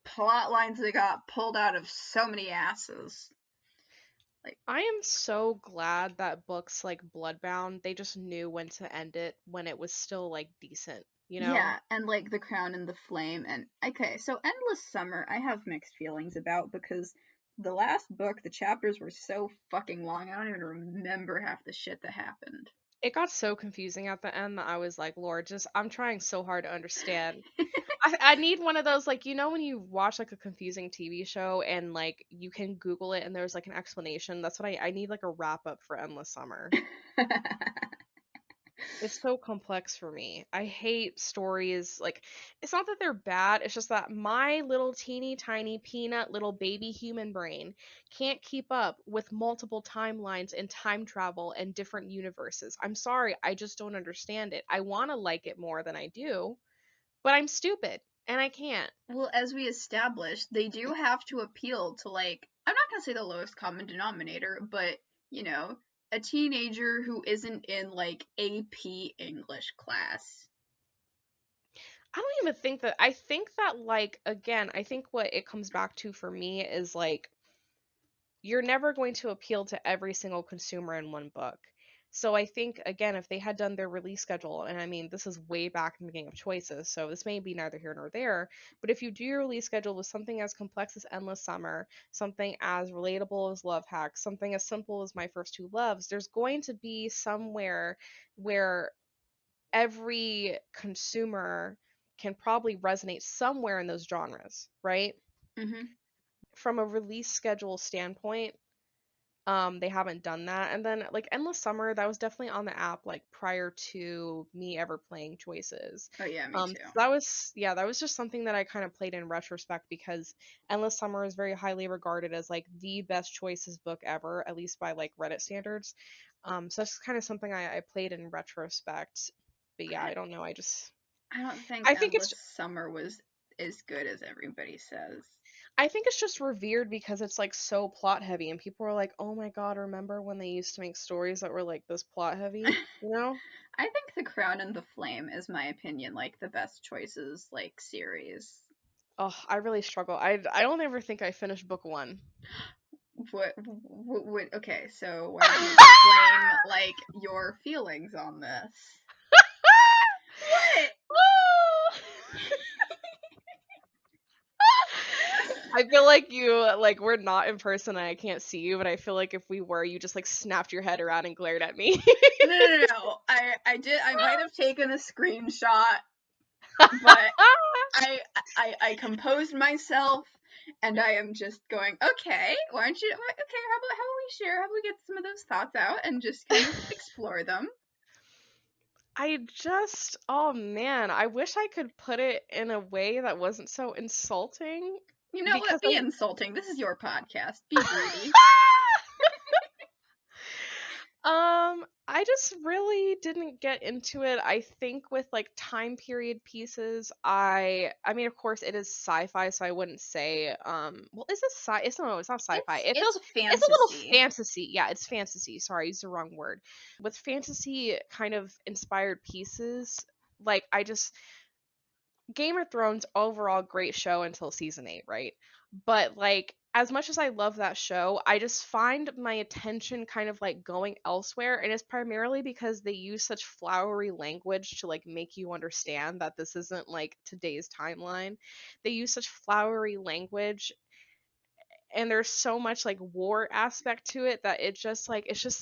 plot lines that got pulled out of so many asses. Like I am so glad that books like Bloodbound, they just knew when to end it when it was still like decent, you know? yeah, and like The Crown and the Flame, and okay, so Endless Summer I have mixed feelings about because the last book, the chapters were so fucking long, I don't even remember half the shit that happened. It got so confusing at the end that I was like, Lord, just I'm trying so hard to understand. I need one of those, like, you know when you watch like a confusing TV show and like you can Google it and there's like an explanation? That's what I need, like a wrap up for Endless Summer. It's so complex for me. I hate stories. Like, it's not that they're bad, it's just that my little teeny tiny peanut little baby human brain can't keep up with multiple timelines and time travel and different universes. I'm sorry, I just don't understand it. I want to like it more than I do, but I'm stupid and I can't. Well, as we established, they do have to appeal to, like, I'm not gonna say the lowest common denominator, but, you know, a teenager who isn't in, like, AP English class. I don't even think that. I think that, like, again, I think what it comes back to for me is like, you're never going to appeal to every single consumer in one book. So I think, again, if they had done their release schedule, and I mean, this is way back in the beginning of Choices, so this may be neither here nor there, but if you do your release schedule with something as complex as Endless Summer, something as relatable as Love Hacks, something as simple as My First Two Loves, there's going to be somewhere where every consumer can probably resonate somewhere in those genres, right? Mm-hmm. From a release schedule standpoint, they haven't done that. And then like Endless Summer, that was definitely on the app like prior to me ever playing Choices. Oh yeah, me too. That was just something that I kind of played in retrospect because Endless Summer is very highly regarded as like the best Choices book ever, at least by like Reddit standards. So that's kind of something I played in retrospect. But yeah, I don't know. I don't think I think Endless Summer was as good as everybody says. I think it's just revered because it's like so plot heavy and people are like, "Oh my god, remember when they used to make stories that were like this plot heavy?" You know? I think The Crown and the Flame is my opinion, like the best Choices like series. Oh, I really struggle. I don't ever think I finished book 1. What okay, so why don't you explain like your feelings on this? What? I feel like we're not in person and I can't see you, but I feel like if we were, you just like snapped your head around and glared at me. No. I might have taken a screenshot, but I composed myself and I am just going, okay, why don't you, okay, how about we share, how about we get some of those thoughts out and just kind of explore them? Oh man, I wish I could put it in a way that wasn't so insulting. You know what? Be insulting. This is your podcast. Be greedy. I just really didn't get into it. I think with like time period pieces, I mean, of course it is sci-fi, so I wouldn't say well, is it it's not sci-fi. It feels fantasy. It's a little fantasy. Yeah, it's fantasy. Sorry, I used the wrong word. With fantasy kind of inspired pieces, like Game of Thrones overall great show until season 8, right? But like as much as I love that show, I just find my attention kind of like going elsewhere, and it's primarily because they use such flowery language to like make you understand that this isn't like today's timeline. They use such flowery language and there's so much like war aspect to it that it's just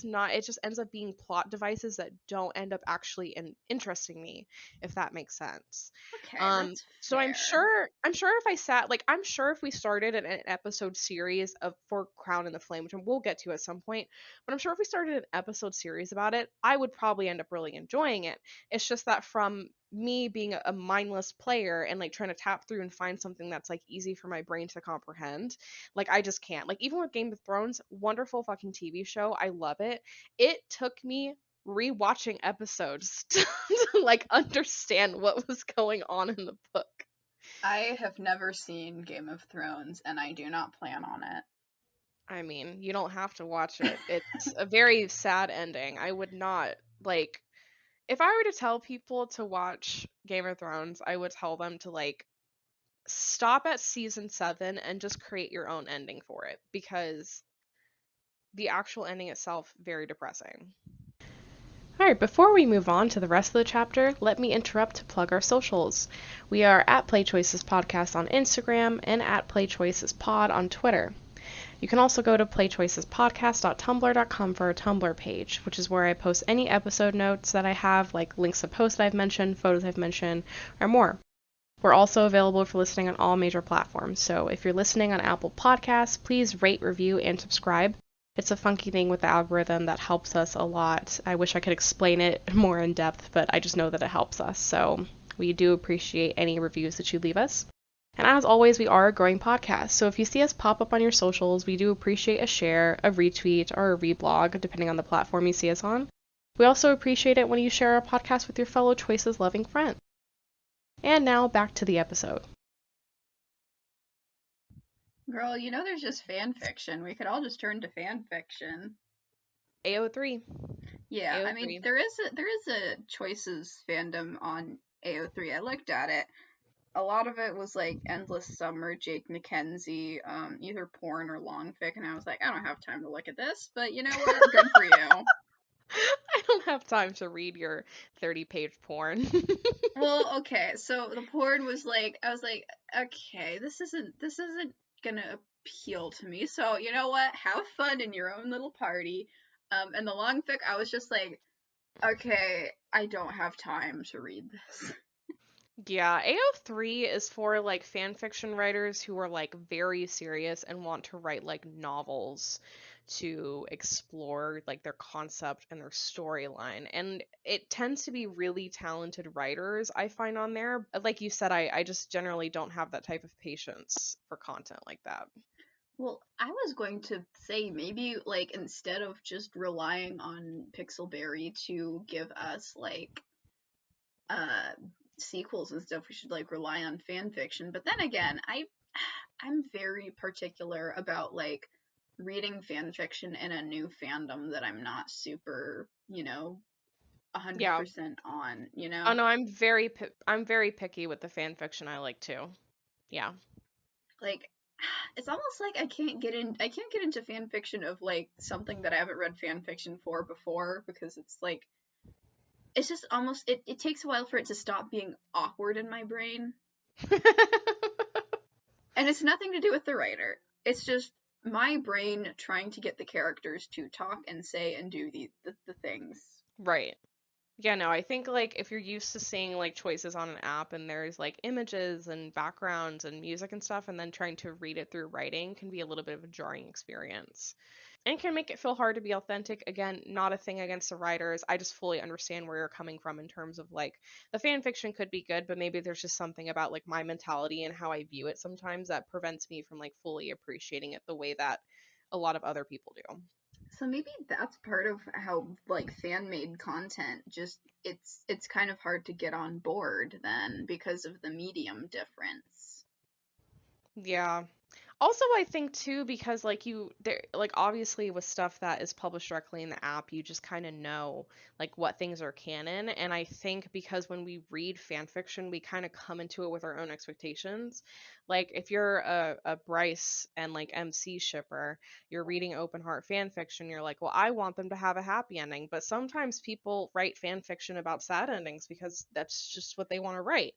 not, it just ends up being plot devices that don't end up actually interesting me, if that makes sense. Okay, that's so fair. I'm sure if I sat like I'm sure if we started an episode series of for Crown and the Flame, which we'll get to at some point, but I'm sure if we started an episode series about it, I would probably end up really enjoying it. It's just that from me being a mindless player and like trying to tap through and find something that's like easy for my brain to comprehend, like I just can't. Like even with Game of Thrones, wonderful fucking TV show, I love it. It took me rewatching episodes to like understand what was going on in the book. I have never seen Game of Thrones and I do not plan on it. I mean, you don't have to watch it. It's a very sad ending. I would not like if I were to tell people to watch Game of Thrones, I would tell them to like stop at season 7 and just create your own ending for it, because the actual ending itself very depressing. Alright, before we move on to the rest of the chapter, let me interrupt to plug our socials. We are at Playchoices Podcast on Instagram and at PlayChoicesPod on Twitter. You can also go to playchoicespodcast.tumblr.com for our Tumblr page, which is where I post any episode notes that I have, like links to posts that I've mentioned, photos I've mentioned, or more. We're also available for listening on all major platforms, so if you're listening on Apple Podcasts, please rate, review, and subscribe. It's a funky thing with the algorithm that helps us a lot. I wish I could explain it more in depth, but I just know that it helps us, so we do appreciate any reviews that you leave us. And as always, we are a growing podcast, so if you see us pop up on your socials, we do appreciate a share, a retweet, or a reblog, depending on the platform you see us on. We also appreciate it when you share our podcast with your fellow choices-loving friends. And now, back to the episode. Girl, you know there's just fan fiction. We could all just turn to fan fiction. AO3. Yeah, I AO3. mean, there is a choices fandom on AO3. I looked at it. A lot of it was like Endless Summer, Jake McKenzie, either porn or long fic, and I was like, I don't have time to look at this, but you know what? Good for you. I don't have time to read your 30-page porn. Well, okay, so the porn was like, I was like, okay, this isn't gonna appeal to me. So you know what? Have fun in your own little party. And the long fic, I was just like, okay, I don't have time to read this. Yeah, AO3 is for like fan fiction writers who are like very serious and want to write like novels to explore like their concept and their storyline. And it tends to be really talented writers I find on there. Like you said, I just generally don't have that type of patience for content like that. Well, I was going to say maybe like instead of just relying on Pixelberry to give us like uh sequels and stuff, we should like rely on fan fiction. But then again, I'm very particular about like reading fan fiction in a new fandom that I'm not super, Yeah. 100% on, Oh no, I'm very picky with the fan fiction I like too. Yeah. Like it's almost like I can't get into fan fiction of like something that I haven't read fan fiction for before because it's like it's just almost it takes a while for it to stop being awkward in my brain. And it's nothing to do with the writer. It's just my brain trying to get the characters to talk and say and do the things. Right. Yeah, no, I think like if you're used to seeing like choices on an app and there's like images and backgrounds and music and stuff, and then trying to read it through writing can be a little bit of a jarring experience. And can make it feel hard to be authentic. Again, not a thing against the writers. I just fully understand where you're coming from in terms of like the fan fiction could be good, but maybe there's just something about like my mentality and how I view it sometimes that prevents me from like fully appreciating it the way that a lot of other people do. So maybe that's part of how like fan made content just it's kind of hard to get on board then because of the medium difference. Yeah. Also, I think too, because like there, like obviously with stuff that is published directly in the app, you just kind of know like what things are canon. And I think because when we read fan fiction, we kind of come into it with our own expectations. Like if you're a Bryce and like MC shipper, you're reading open heart fan fiction, you're like, well, I want them to have a happy ending. But sometimes people write fan fiction about sad endings because that's just what they want to write.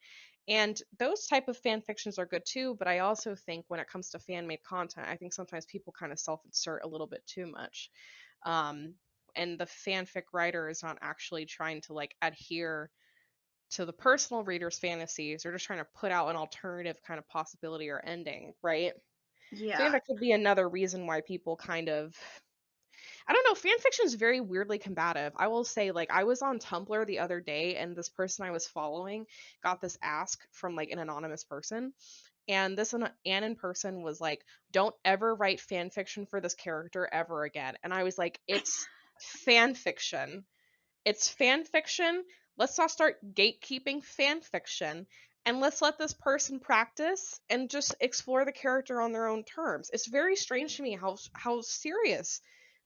And those type of fan fictions are good too, but I also think when it comes to fan made content, I think sometimes people kind of self-insert a little bit too much. Um, and the fanfic writer is not actually trying to like adhere to the personal reader's fantasies. They're just trying to put out an alternative kind of possibility or ending, right? So I think Yeah. that could be another reason why people kind of I don't know, fan fiction is very weirdly combative. I will say, like, I was on Tumblr the other day, and this person I was following got this ask from like an anonymous person, and this Anon person was like, "Don't ever write fan fiction for this character ever again." And I was like, "It's fan fiction. It's fan fiction. Let's not start gatekeeping fan fiction." And let's let this person practice and just explore the character on their own terms. It's very strange to me how serious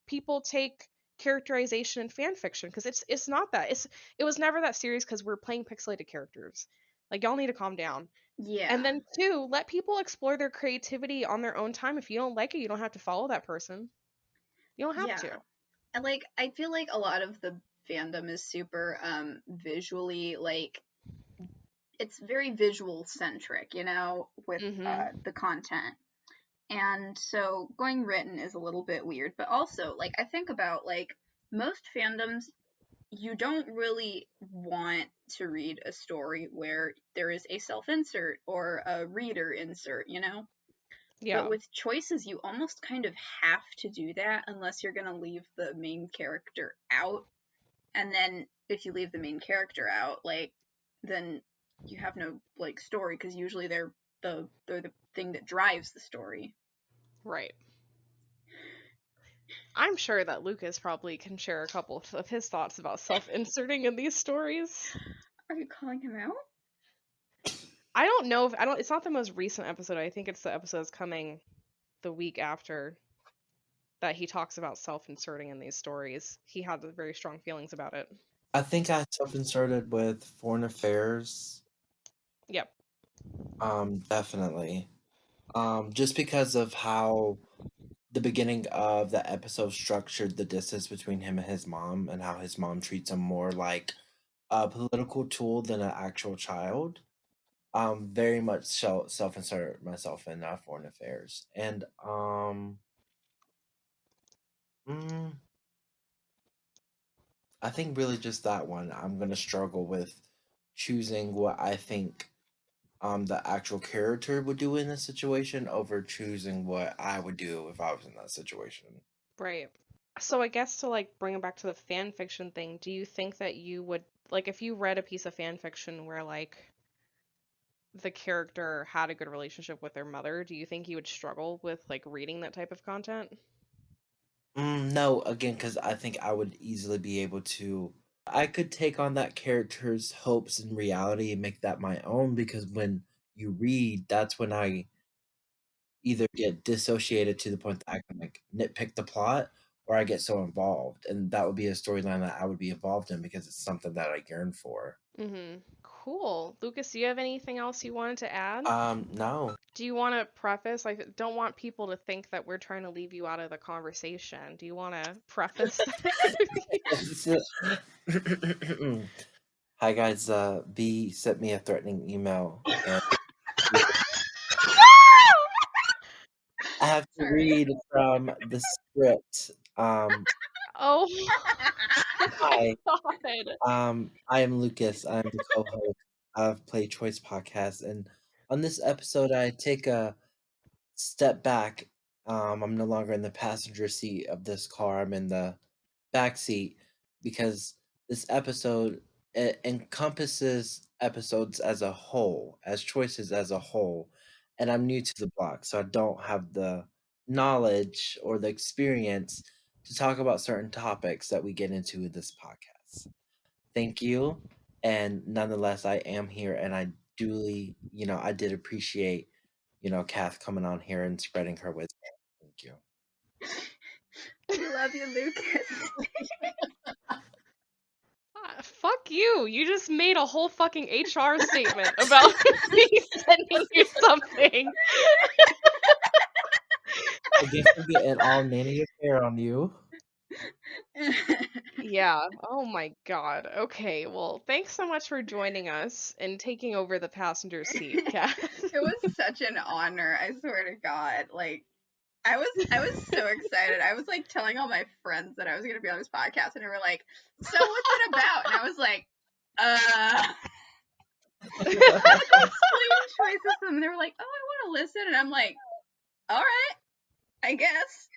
people take characterization in fan fiction because it's not that it was never that serious because we're playing pixelated characters. Like y'all need to calm down. And Yeah. then two, let people explore their creativity on their own time. If you don't like it, you don't have to follow that person. You don't have Yeah. to. And like I feel like a lot of the fandom is super visually like it's very visual centric, with Mhm. the content. And so going written is a little bit weird, but also like I think about like most fandoms you don't really want to read a story where there is a self-insert or a reader insert, you know? But Yeah. with choices, you almost kind of have to do that unless you're going to leave the main character out. And then if you leave the main character out, like, then you have no, like, story, because usually they're the thing that drives the story. Right. I'm sure that Lucas probably can share a couple of his thoughts about self-inserting in these stories. Are you calling him out? I don't know if I don't. It's not the most recent episode. I think it's the episodes coming the week after that he talks about self-inserting in these stories. He had very strong feelings about it. I think I self-inserted with Foreign Affairs. Yep. Definitely. Just because of how the beginning of the episode structured the distance between him and his mom, and how his mom treats him more like a political tool than an actual child. Very much so self-insert myself in Foreign Affairs, and mm, I think really just that one. I'm gonna struggle with choosing what I think the actual character would do in this situation over choosing what I would do if I was in that situation. Right. So I guess to like bring it back to the fan fiction thing, do you think that you would like if you read a piece of fan fiction where like the character had a good relationship with their mother, do you think you would struggle with like reading that type of content? No, again, because I think I would easily be able to. I could take on that character's hopes and reality and make that my own, because when you read, that's when I either get dissociated to the point that I can like nitpick the plot, or I get so involved. And that would be a storyline that I would be involved in because it's something that I yearn for. Mm-hmm. Cool. Lucas, do you have anything else you wanted to add? No. Do you want to preface? I don't want people to think that we're trying to leave you out of the conversation. Do you want to preface that? Hi guys, B sent me a threatening email and I have to Sorry. read from the script. Oh Hi. my god. I am Lucas. I'm the co-host of Play Choice Podcast, and on this episode, I take a step back. I'm no longer in the passenger seat of this car. I'm in the back seat because this episode it encompasses episodes as a whole, as choices as a whole, and I'm new to the block, so I don't have the knowledge or the experience to talk about certain topics that we get into in this podcast. Thank you, and nonetheless, I am here, and I duly, I did appreciate, Kath coming on here and spreading her wisdom. Thank you. We love you, Lucas. Fuck you. You just made a whole fucking HR statement about me sending you something. I guess I'm getting all nanny affair on you. Yeah. Oh my god. Okay. Well, thanks so much for joining us and taking over the passenger seat, Kat. It was such an honor, I swear to God. Like, I was so excited. I was like telling all my friends that I was gonna be on this podcast, and they were like, "So what's it about?" And I was like, explain choices to them. And they were like, "Oh, I want to listen," and I'm like, "All right, I guess."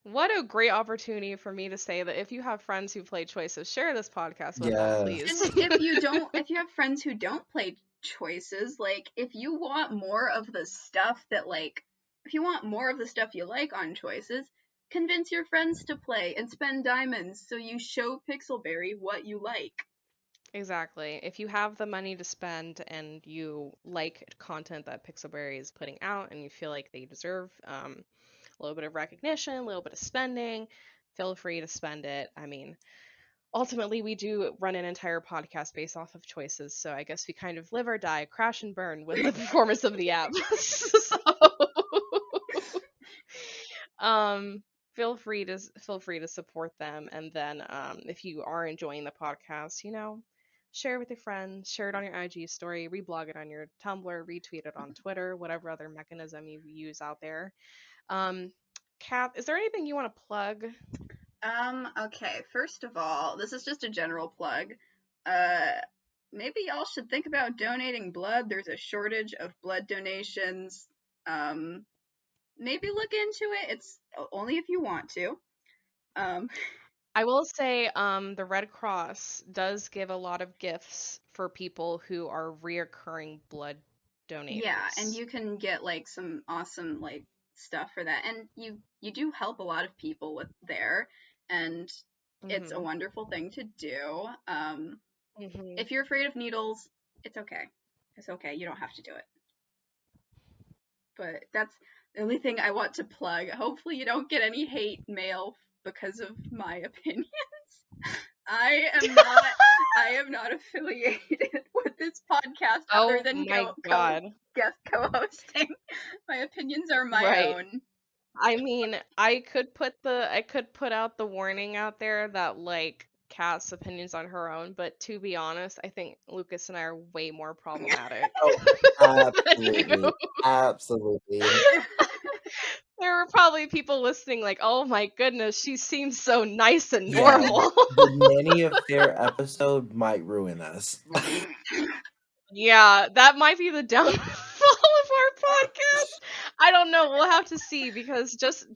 What a great opportunity for me to say that if you have friends who play choices, share this podcast with them, Yes. please. And if you have friends who don't play choices, like, if you want more of the stuff if you want more of the stuff you like on choices, convince your friends to play and spend diamonds so you show Pixelberry what you like. Exactly. If you have the money to spend and you like content that Pixelberry is putting out and you feel like they deserve a little bit of recognition, a little bit of spending, feel free to spend it. I mean, ultimately, we do run an entire podcast based off of choices, so I guess we kind of live or die, crash and burn with the performance of the app. So, um, feel free to support them, and then if you are enjoying the podcast, share it with your friends, share it on your IG story, reblog it on your Tumblr, retweet it on Twitter, whatever other mechanism you use out there. Um, Kath, is there anything you want to plug? Okay, first of all, this is just a general plug. Maybe y'all should think about donating blood. There's a shortage of blood donations. Maybe look into it. It's only if you want to. I will say, the Red Cross does give a lot of gifts for people who are reoccurring blood donators. Yeah, and you can get like some awesome like stuff for that, and you do help a lot of people with there, and it's a wonderful thing to do. If you're afraid of needles, it's okay. It's okay. You don't have to do it. But that's the only thing I want to plug. Hopefully you don't get any hate mail because of my opinions. I am not affiliated with this podcast other than guest co-hosting. My opinions are my own. I mean, I could put out the warning out there that like Kat's opinions on her own, but to be honest, I think Lucas and I are way more problematic. Absolutely. Absolutely. There were probably people listening like, oh my goodness, she seems so nice and normal. The Nanny Affair episode might ruin us. Yeah, that might be the downfall of our podcast. I don't know. We'll have to see, because just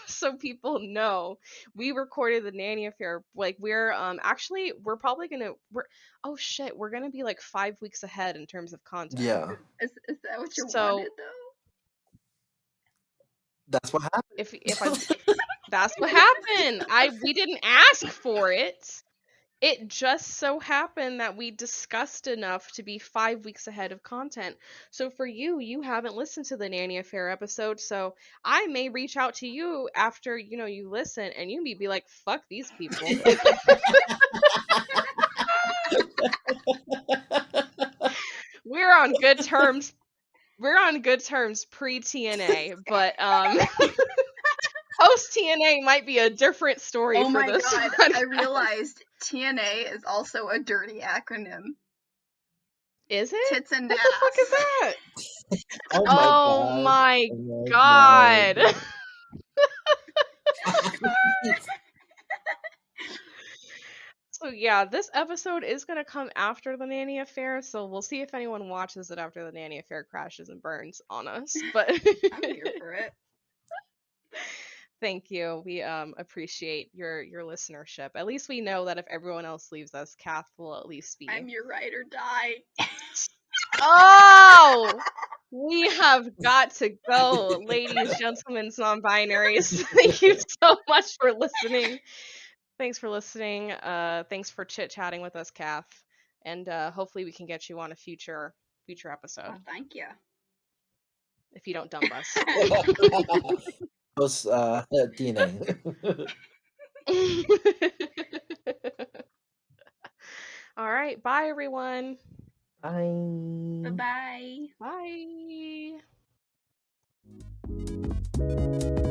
so people know, we recorded the Nanny Affair. Like we're probably gonna we're gonna be like 5 weeks ahead in terms of content. Yeah. Is that what you wanted though? That's what happened. That's what happened. We didn't ask for it. It just so happened that we discussed enough to be 5 weeks ahead of content. So for you haven't listened to the Nanny Affair episode, so I may reach out to you after, you listen, and you may be like, fuck these people. We're on good terms. We're on good terms pre-TNA, but post-TNA might be a different story for this. Oh my god, I realized TNA is also a dirty acronym. Is it? Tits and ass. What the fuck is that? Oh my god. So yeah, this episode is going to come after the Nanny Affair, so we'll see if anyone watches it after the Nanny Affair crashes and burns on us. But I'm here for it. Thank you. We appreciate your listenership. At least we know that if everyone else leaves us, Kath will at least be. I'm your ride or die. Oh! We have got to go, ladies, gentlemen, non-binaries. Thank you so much for listening. Thanks for listening. Thanks for chit-chatting with us, Kath. And hopefully we can get you on a future episode. Oh, thank you. If you don't dump us. Post DNA. All right. Bye, everyone. Bye. Bye-bye. Bye.